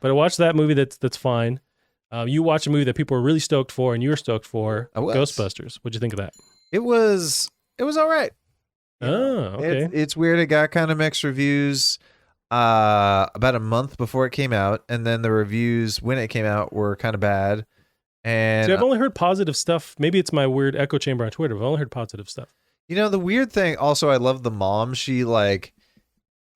But I watched that movie. That's fine. You watch a movie that people were really stoked for, and you were stoked for, Ghostbusters. What'd you think of that? It was all right. Okay. It's weird. It got kind of mixed reviews about a month before it came out, and then the reviews when it came out were kind of bad. And See, I've only heard positive stuff. Maybe it's my weird echo chamber on Twitter, but I've only heard positive stuff. the weird thing also, I love the mom. She I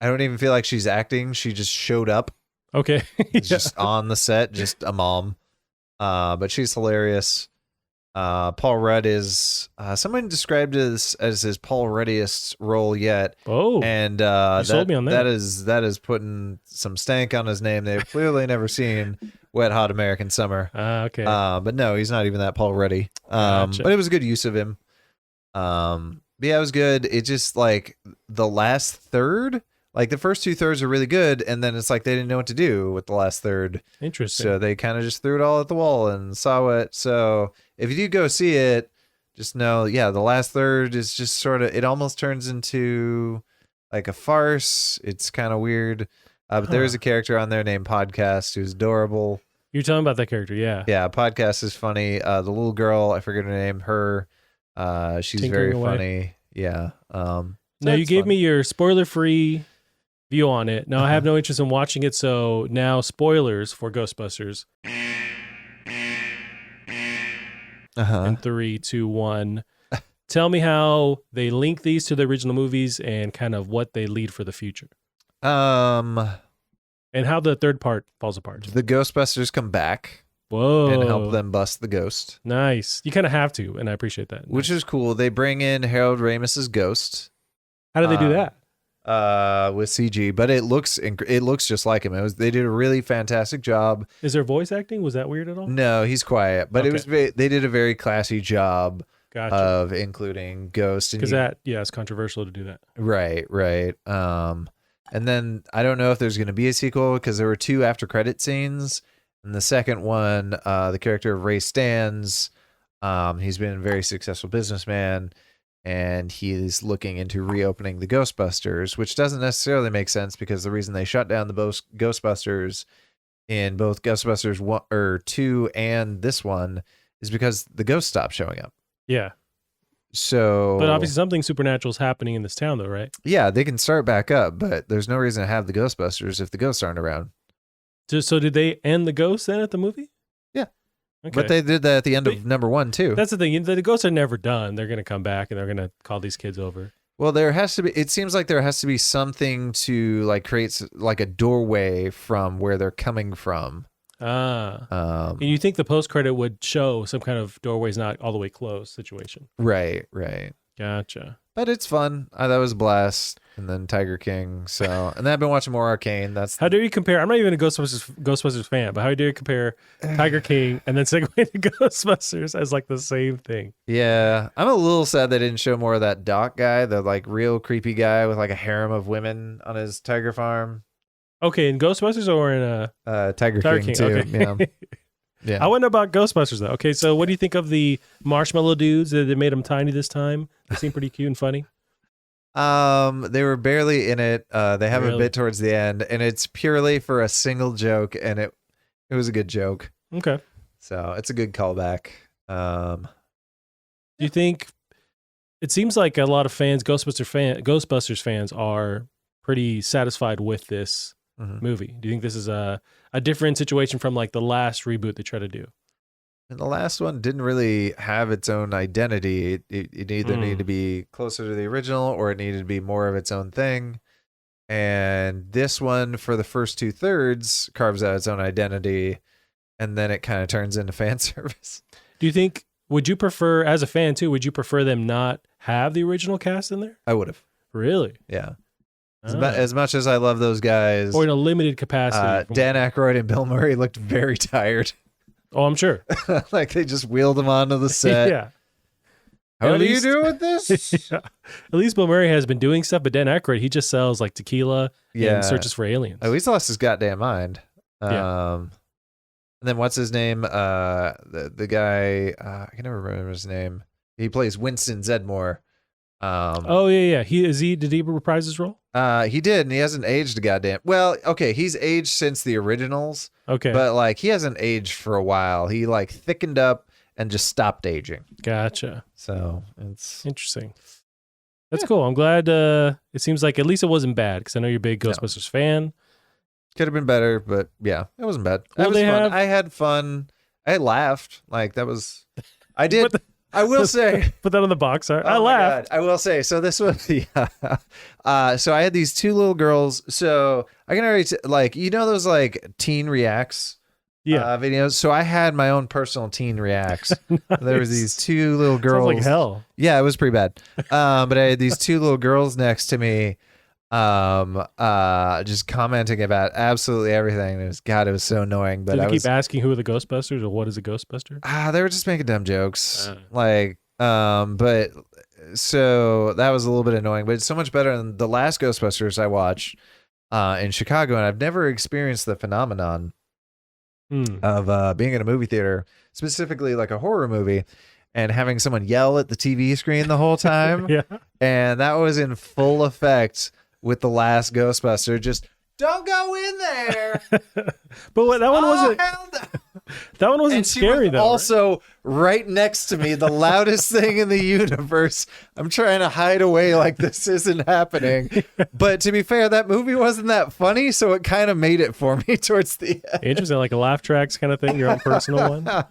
don't even feel like she's acting. She just showed up. Okay. Just on the set, just a mom. But she's hilarious. Paul Rudd is someone described as his Paul Ruddiest role yet. Oh, and you sold me on that. That is putting some stank on his name. They've clearly never seen Wet Hot American Summer. Okay. But no, he's not even that Paul Ruddy. Gotcha. But it was a good use of him. But yeah, it was good. It just the last third. The first 2/3 are really good, and then it's they didn't know what to do with the last third. Interesting. So they kind of just threw it all at the wall and saw it. So if you do go see it, just know, the last third is just sort of, it almost turns into a farce. It's kind of weird. But there is a character on there named Podcast who's adorable. You're talking about that character, yeah. Yeah, Podcast is funny. The little girl, I forget her name, she's Tinkering very away. funny. Yeah. Now, you gave me your spoiler-free view on it. Now, I have no interest in watching it, so now spoilers for Ghostbusters. In 3, 2, 1. Tell me how they link these to the original movies and kind of what they lead for the future. And how the third part falls apart. The Ghostbusters come back. Whoa. And help them bust the ghost. Nice. You kind of have to, and I appreciate that. Which is cool. They bring in Harold Ramis's ghost. How do they do that? With CG, but it looks just like him. They did a really fantastic job. Is there voice acting? Was that weird at all? No, he's quiet, but they did a very classy job of including Ghost. Because it's controversial to do that. Right. And then I don't know if there's going to be a sequel because there were 2 after credit scenes. And the second one, the character of Ray Stans, he's been a very successful businessman. And he's looking into reopening the Ghostbusters, which doesn't necessarily make sense because the reason they shut down the Ghostbusters in both Ghostbusters 1 or 2 and this one is because the ghosts stopped showing up. Yeah. So, but obviously something supernatural is happening in this town, though, right? Yeah, they can start back up, but there's no reason to have the Ghostbusters if the ghosts aren't around. So did they end the ghosts then at the movie? Yeah. Okay. But they did that at the end of number 1 too. That's the thing. The ghosts are never done. They're going to come back and they're going to call these kids over. Well, it seems like there has to be something to create a doorway from where they're coming from. And you think the post-credit would show some kind of doorway's not all the way closed situation. Right. Gotcha. But it's fun. That was a blast. And then Tiger King. So, and then I've been watching more Arcane. How dare you compare? I'm not even a Ghostbusters fan, but how dare you compare Tiger King and then segue to Ghostbusters as the same thing? Yeah, I'm a little sad they didn't show more of that Doc guy, the real creepy guy with a harem of women on his tiger farm. Okay, in Ghostbusters or in Tiger King too? Okay. Yeah. I wonder about Ghostbusters though. Okay, so what do you think of the marshmallow dudes? They made them tiny this time. They seem pretty cute and funny. They were barely in it. They have a bit towards the end, and it's purely for a single joke, and it was a good joke. Okay. So it's a good callback. Do you think it seems like a lot of fans, Ghostbusters fans, are pretty satisfied with this movie? Do you think this is a different situation from the last reboot they tried to do? And the last one didn't really have its own identity. It either needed to be closer to the original or it needed to be more of its own thing. And this one, for the first 2/3, carves out its own identity, and then it kind of turns into fan service. Do you think, would you prefer, as a fan too, would you prefer them not have the original cast in there? I would have. Really? Yeah. As much as I love those guys. Or in a limited capacity. Dan Aykroyd and Bill Murray looked very tired. Oh, I'm sure. They just wheeled him onto the set. Yeah. How do you do with this? Yeah. At least Bill Murray has been doing stuff, but Dan Aykroyd, he just sells tequila and searches for aliens. Oh, he's lost his goddamn mind. Yeah. And then what's his name? The guy, I can never remember his name. He plays Winston Zedmore. Oh yeah. Did he reprise his role? He did, and he hasn't aged a goddamn. Well, okay, he's aged since the originals. Okay. But like he hasn't aged for a while. He like thickened up and just stopped aging. Gotcha. So it's interesting. That's cool. I'm glad. It seems like at least it wasn't bad because I know you're a big Ghostbusters fan. Could have been better, but yeah, it wasn't bad. Well, It was fun. I had fun. I laughed. Like that was. I did. I will say. Put that on the box art. Oh I laughed. God. I will say. So this was so I had these two little girls. So I can already like those like teen reacts. Videos. So I had my own personal teen reacts. Nice. There was these two little girls. Sounds like hell. Yeah, it was pretty bad. But I had these two little girls next to me, just commenting about absolutely everything. It was so annoying. But Did you keep asking who are the Ghostbusters or what is a Ghostbuster? They were just making dumb jokes. But so that was a little bit annoying. But it's so much better than the last Ghostbusters I watched in Chicago, and I've never experienced the phenomenon of being in a movie theater, specifically like a horror movie, and having someone yell at the TV screen the whole time. Yeah. And that was in full effect with the last Ghostbuster. Just don't go in there. But that one wasn't. Hell no. That one wasn't scary though. Also, right next to me, the loudest thing in the universe. I'm trying to hide away like this isn't happening. But to be fair, that movie wasn't that funny, so it kind of made it for me towards the end. Interesting, like a laugh tracks kind of thing, your own personal one.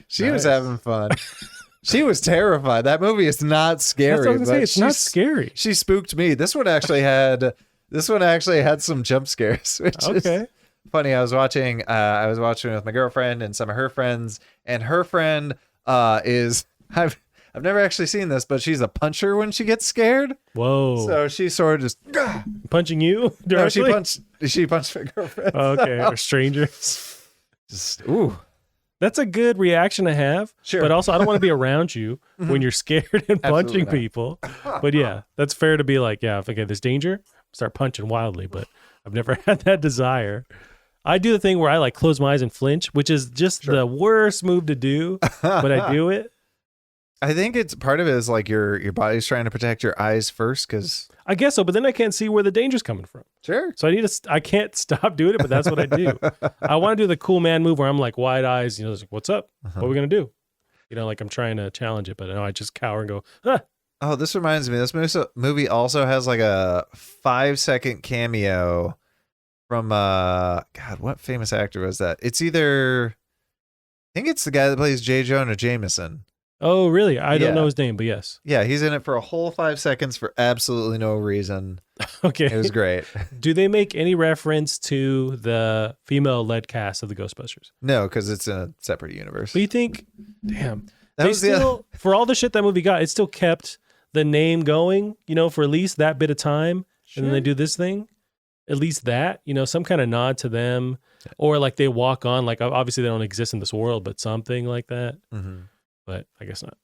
She was having fun. She was terrified. That movie is not scary. That's what I was gonna say. It's not scary. She spooked me. This one actually had some jump scares. Which is funny. I was watching with my girlfriend and some of her friends, and her friend is I've never actually seen this, but she's a puncher when she gets scared. Whoa! So she sort of just punching you directly? No, she punched my girlfriend. Okay, or strangers. Just ooh. That's a good reaction to have. Sure. But also, I don't want to be around you when you're scared and punching people. But yeah, that's fair to be like, yeah, if there's danger, start punching wildly. But I've never had that desire. I do the thing where I like close my eyes and flinch, which is just the worst move to do, but I do it. I think it's part of it is like your body's trying to protect your eyes first, because I guess so, but then I can't see where the danger's coming from. Sure. So I can't stop doing it, but that's what I do. I want to do the cool man move where I'm like wide eyes, like, what's up? What are we gonna do? Like I'm trying to challenge it, but no, I just cower and go, ah. Oh, this reminds me. This movie also has like a 5-second cameo from God, what famous actor was that? It's either I think it's the guy that plays J. Jonah Jameson. Oh, really? I don't know his name, but yes. Yeah, he's in it for a whole 5 seconds for absolutely no reason. Okay. It was great. Do they make any reference to the female-led cast of the Ghostbusters? No, because it's in a separate universe. But you think, damn, for all the shit that movie got, it still kept the name going, for at least that bit of time. Sure. And then they do this thing. At least that, some kind of nod to them. Or like they walk on, like obviously they don't exist in this world, but something like that. Mm-hmm. But I guess not.